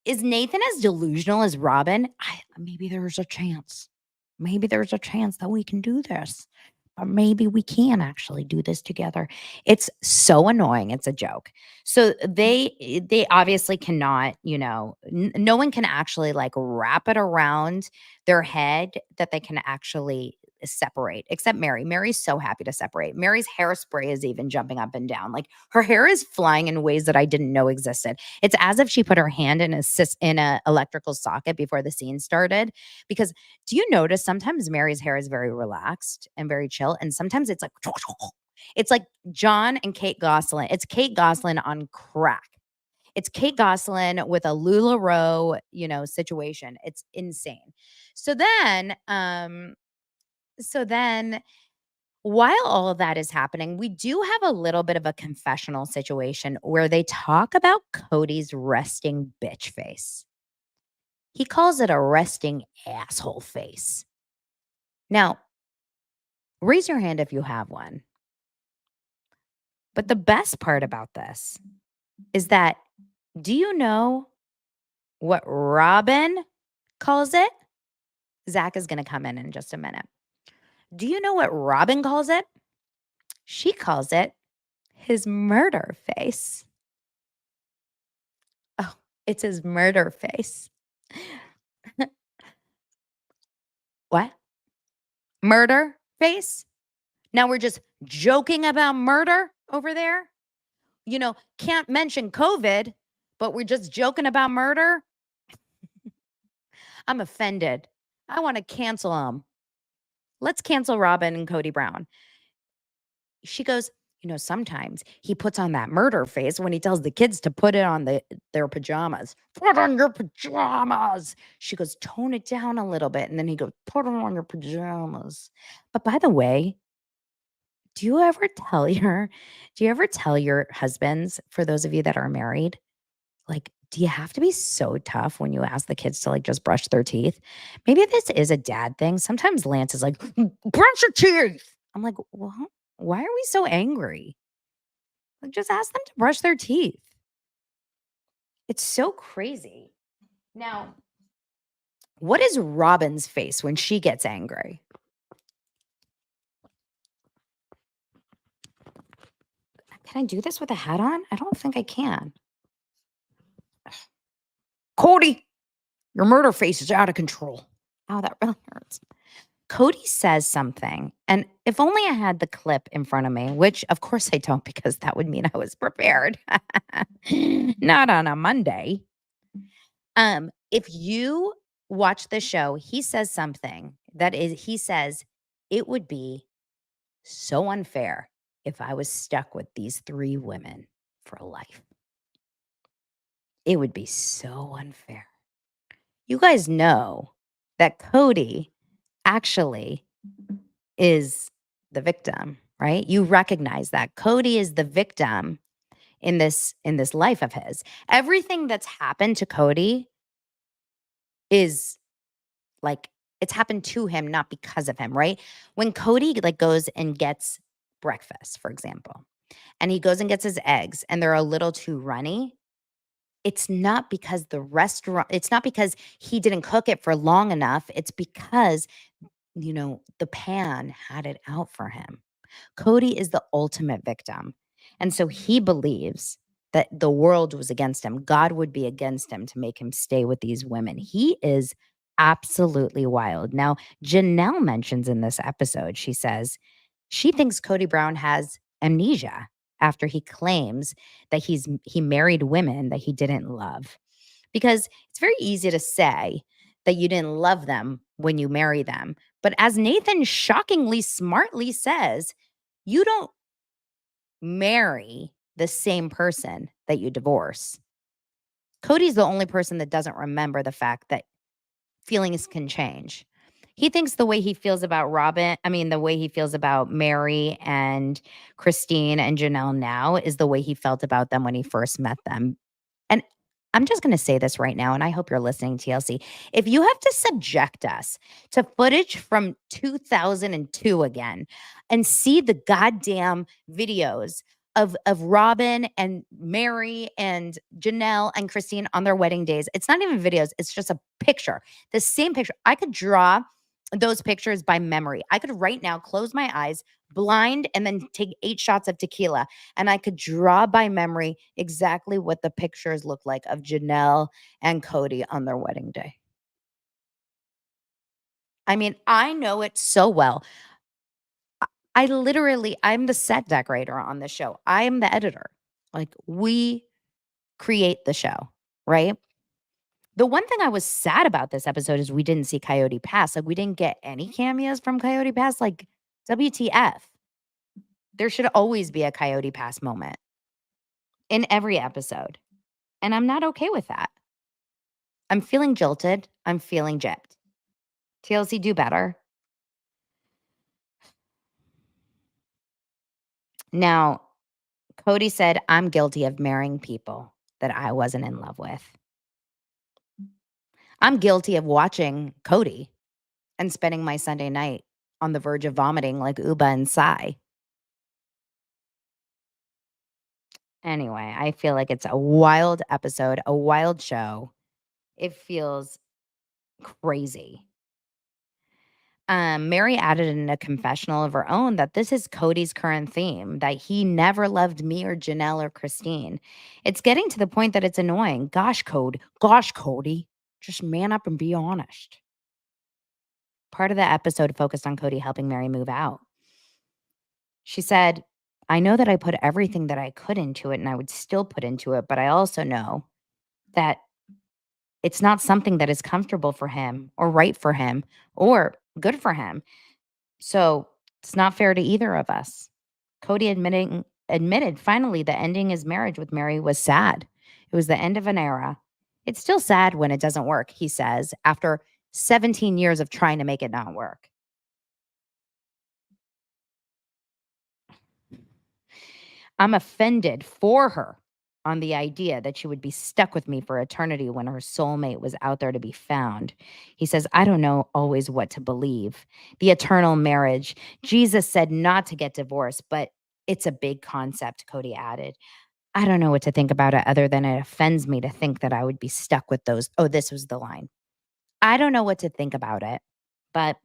Is Nathan as delusional as Robin? Maybe there's a chance. Maybe there's a chance that we can do this. or maybe we can actually do this together. It's so annoying. It's a joke. So they obviously cannot, no one can actually like wrap it around their head that they can actually separate, except Mary. Mary's so happy to separate. Mary's hairspray is even jumping up and down. Like her hair is flying in ways that I didn't know existed. It's as if she put her hand in a electrical socket before the scene started. Because do you notice sometimes Mary's hair is very relaxed and very chill, and sometimes it's like John and Kate Gosselin. It's Kate Gosselin on crack. It's Kate Gosselin with a LuLaRoe, situation. It's insane. So then while all of that is happening, we do have a little bit of a confessional situation where they talk about Cody's resting bitch face. He calls it a resting asshole face. Now, raise your hand if you have one. But the best part about this is that, do you know what Robin calls it? Zach is going to come in just a minute. Do you know what Robin calls it? She calls it his murder face. Oh, it's his murder face. What? Murder face? Now we're just joking about murder over there? Can't mention COVID, but we're just joking about murder? I'm offended. I want to cancel them. Let's cancel Robin and Cody Brown. She goes, sometimes he puts on that murder face when he tells the kids to put it on their pajamas. Put on your pajamas. She goes, tone it down a little bit. And then he goes, put it on your pajamas. But by the way, do you ever tell your husbands, for those of you that are married, like, do you have to be so tough when you ask the kids to like just brush their teeth? Maybe this is a dad thing. Sometimes Lance is like, brush your teeth. I'm like, well, why are we so angry? Like, just ask them to brush their teeth. It's so crazy. Now, what is Robin's face when she gets angry? Can I do this with a hat on? I don't think I can. Cody, your murder face is out of control. Oh, that really hurts. Cody says something, and if only I had the clip in front of me, which of course I don't, because that would mean I was prepared. Not on a Monday. If you watch the show, he says something he says, it would be so unfair if I was stuck with these 3 women for life. It would be so unfair. You guys know that Cody actually is the victim, right? You recognize that Cody is the victim in this life of his. Everything that's happened to Cody is like, it's happened to him, not because of him, right? When Cody like goes and gets breakfast, for example, and he goes and gets his eggs and they're a little too runny, it's not because it's not because he didn't cook it for long enough. It's because, the pan had it out for him. Cody is the ultimate victim. And so he believes that the world was against him. God would be against him to make him stay with these women. He is absolutely wild. Now, Janelle mentions in this episode, she says she thinks Cody Brown has amnesia after he claims that he married women that he didn't love. Because it's very easy to say that you didn't love them when you marry them. But as Nathan shockingly smartly says, you don't marry the same person that you divorce. Cody's the only person that doesn't remember the fact that feelings can change. He thinks the way he feels about the way he feels about Mary and Christine and Janelle now is the way he felt about them when he first met them. And I'm just going to say this right now, and I hope you're listening, TLC. If you have to subject us to footage from 2002 again and see the goddamn videos of Robin and Mary and Janelle and Christine on their wedding days, it's not even videos. It's just a picture, the same picture. I could draw those pictures by memory. I could right now close my eyes, blind, and then take 8 shots of tequila, and I could draw by memory exactly what the pictures look like of Janelle and Cody on their wedding day. I mean, I know it so well. I'm the set decorator on the show. I am the editor. Like, we create the show, right? The one thing I was sad about this episode is we didn't see Coyote Pass. Like, we didn't get any cameos from Coyote Pass. Like, WTF. There should always be a Coyote Pass moment in every episode. And I'm not okay with that. I'm feeling jilted. I'm feeling gypped. TLC, do better. Now, Cody said, I'm guilty of marrying people that I wasn't in love with. I'm guilty of watching Cody and spending my Sunday night on the verge of vomiting like Uba and Sai. Anyway, I feel like it's a wild episode, a wild show. It feels crazy. Mary added in a confessional of her own that this is Cody's current theme, that he never loved me or Janelle or Christine. It's getting to the point that it's annoying. Gosh, Cody, just man up and be honest. Part of the episode focused on Cody helping Mary move out. She said, I know that I put everything that I could into it and I would still put into it, but I also know that it's not something that is comfortable for him or right for him or good for him. So it's not fair to either of us. Cody admitted finally that ending his marriage with Mary was sad. It was the end of an era. It's still sad when it doesn't work, he says, after 17 years of trying to make it not work. I'm offended for her on the idea that she would be stuck with me for eternity when her soulmate was out there to be found. He says, I don't know always what to believe. The eternal marriage. Jesus said not to get divorced, but it's a big concept, Cody added. I don't know what to think about it other than it offends me to think that I would be stuck with those. Oh, this was the line. I don't know what to think about it, but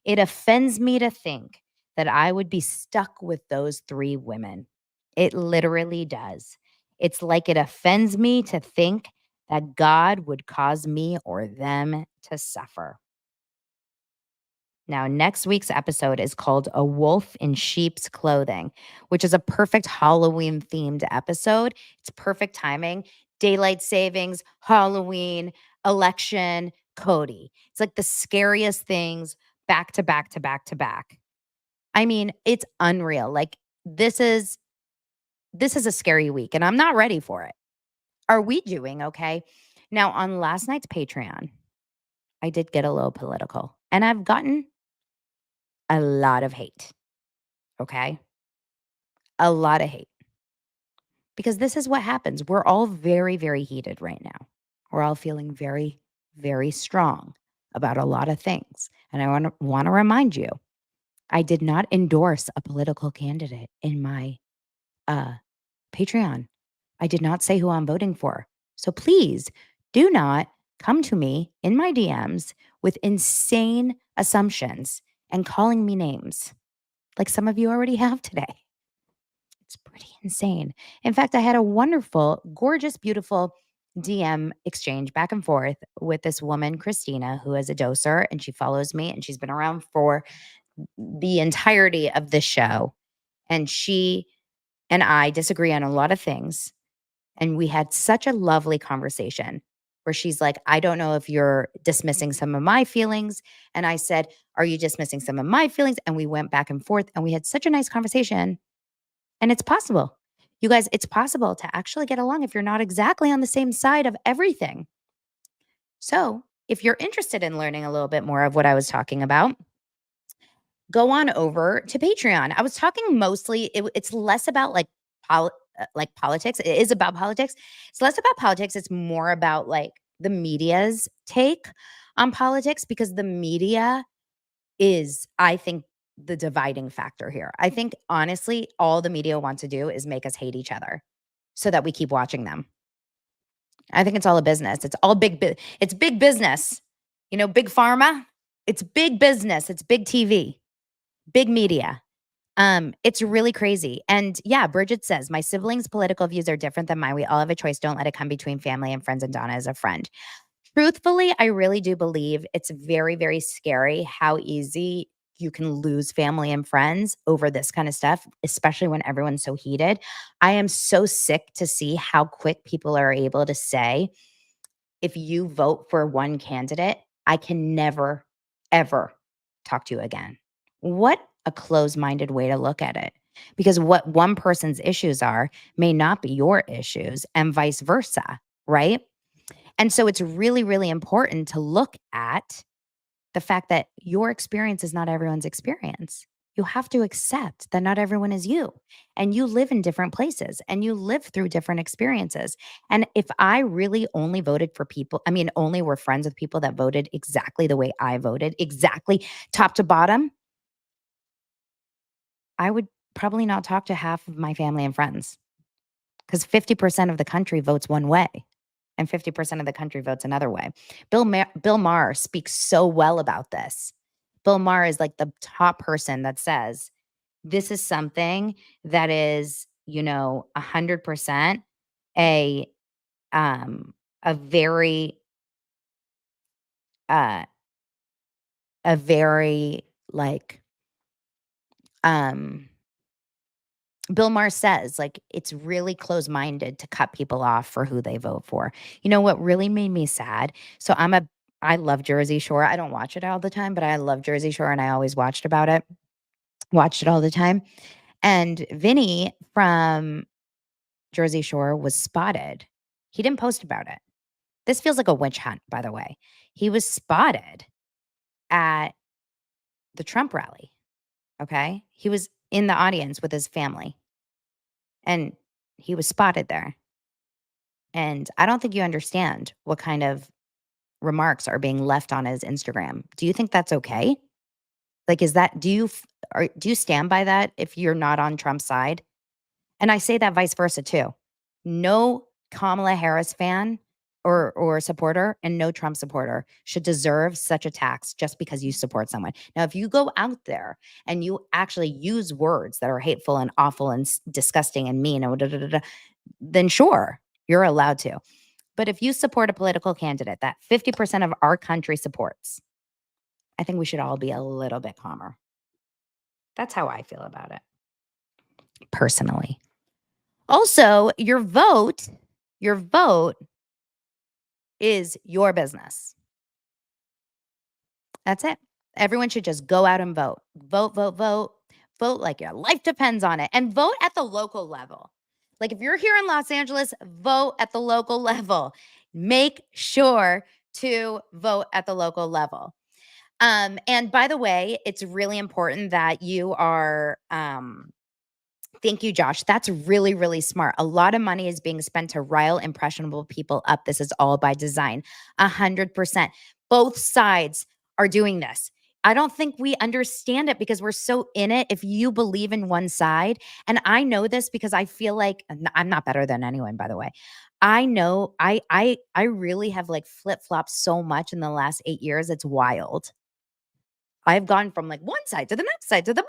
it offends me to think that I would be stuck with those 3 women. It literally does. It's like it offends me to think that God would cause me or them to suffer. Now, next week's episode is called A Wolf in Sheep's Clothing, which is a perfect Halloween-themed episode. It's perfect timing. Daylight savings, Halloween, election, Cody. It's like the scariest things back to back to back to back. I mean, it's unreal. Like, this is a scary week, and I'm not ready for it. Are we doing okay? Now, on last night's Patreon, I did get a little political, and I've gotten a lot of hate, okay? A lot of hate. Because this is what happens. We're all very, very heated right now. We're all feeling very, very strong about a lot of things. And I want to remind you, I did not endorse a political candidate in my Patreon. I did not say who I'm voting for. So please do not come to me in my DMs with insane assumptions and calling me names like some of you already have today. It's pretty insane. In fact, I had a wonderful, gorgeous, beautiful DM exchange back and forth with this woman, Christina, who is a doser, and she follows me, and she's been around for the entirety of the show. And she and I disagree on a lot of things. And we had such a lovely conversation where she's like, I don't know if you're dismissing some of my feelings. And I said, are you dismissing some of my feelings? And we went back and forth, and we had such a nice conversation. And it's possible. You guys, it's possible to actually get along if you're not exactly on the same side of everything. So if you're interested in learning a little bit more of what I was talking about, go on over to Patreon. I was talking mostly, it's less about like politics. It is about politics. It's less about politics. It's more about like the media's take on politics, because the media is, I think, the dividing factor here. I think, honestly, all the media wants to do is make us hate each other so that we keep watching them. I think it's all a business. It's all it's big business. You know, big pharma, It's big business. It's big TV, big media. It's really crazy. And yeah, Bridget says, my siblings' political views are different than mine. We all have a choice. Don't let it come between family and friends, and Donna is a friend. Truthfully, I really do believe it's very, very scary how easy you can lose family and friends over this kind of stuff, especially when everyone's so heated. I am so sick to see how quick people are able to say, if you vote for one candidate, I can never, ever talk to you again. What a closed-minded way to look at it. Because what one person's issues are may not be your issues, and vice versa, right? And so it's really, really important to look at the fact that your experience is not everyone's experience. You have to accept that not everyone is you, and you live in different places, and you live through different experiences. And if I really only voted for people, only were friends with people that voted exactly the way I voted, exactly top to bottom, I would probably not talk to half of my family and friends, because 50% of the country votes one way and 50% of the country votes another way. Bill Maher speaks so well about this. Bill Maher is like the top person that says this is something that is, 100% a very a very like Bill Maher says, like, it's really close-minded to cut people off for who they vote for. You know what really made me sad? So I love Jersey Shore. I don't watch it all the time, but I love Jersey Shore, and I always watched it all the time. And Vinny from Jersey Shore was spotted. He didn't post about it. This feels like a witch hunt, by the way. He was spotted at the Trump rally. Okay. He was in the audience with his family, and he was spotted there. And I don't think you understand what kind of remarks are being left on his Instagram. Do you think that's okay? Like, do you stand by that if you're not on Trump's side? And I say that vice versa too. No Kamala Harris fan or supporter, and no Trump supporter should deserve such attacks just because you support someone. Now, if you go out there and you actually use words that are hateful and awful and disgusting and mean, and then sure, you're allowed to. But if you support a political candidate that 50% of our country supports, I think we should all be a little bit calmer. That's how I feel about it, personally. Also, your vote is your business. That's it. Everyone should just go out and vote. Vote, vote, vote. Vote like your life depends on it. And vote at the local level. Like, if you're here in Los Angeles, vote at the local level. Make sure to vote at the local level. And by the way, it's really important that you are thank you, Josh. That's really, really smart. A lot of money is being spent to rile impressionable people up. This is all by design. 100%. Both sides are doing this. I don't think we understand it because we're so in it. If you believe in one side, and I know this because I feel like I'm not better than anyone, by the way. I know I really have like flip-flopped so much in the last 8 years. It's wild. I've gone from like one side to the next side to the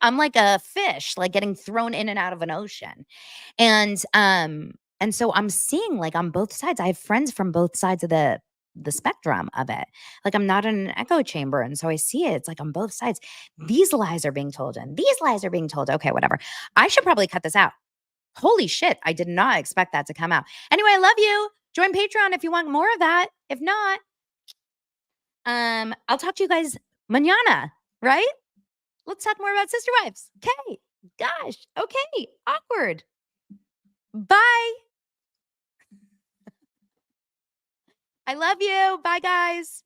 I'm like a fish, like getting thrown in and out of an ocean. And so I'm seeing like on both sides. I have friends from both sides of the spectrum of it. Like, I'm not in an echo chamber. And so I see it. It's like on both sides. These lies are being told and these lies are being told. Okay, whatever. I should probably cut this out. Holy shit. I did not expect that to come out. Anyway, I love you. Join Patreon if you want more of that. If not, I'll talk to you guys mañana, right? Let's talk more about Sister Wives. Okay. Gosh. Okay. Awkward. Bye. I love you. Bye, guys.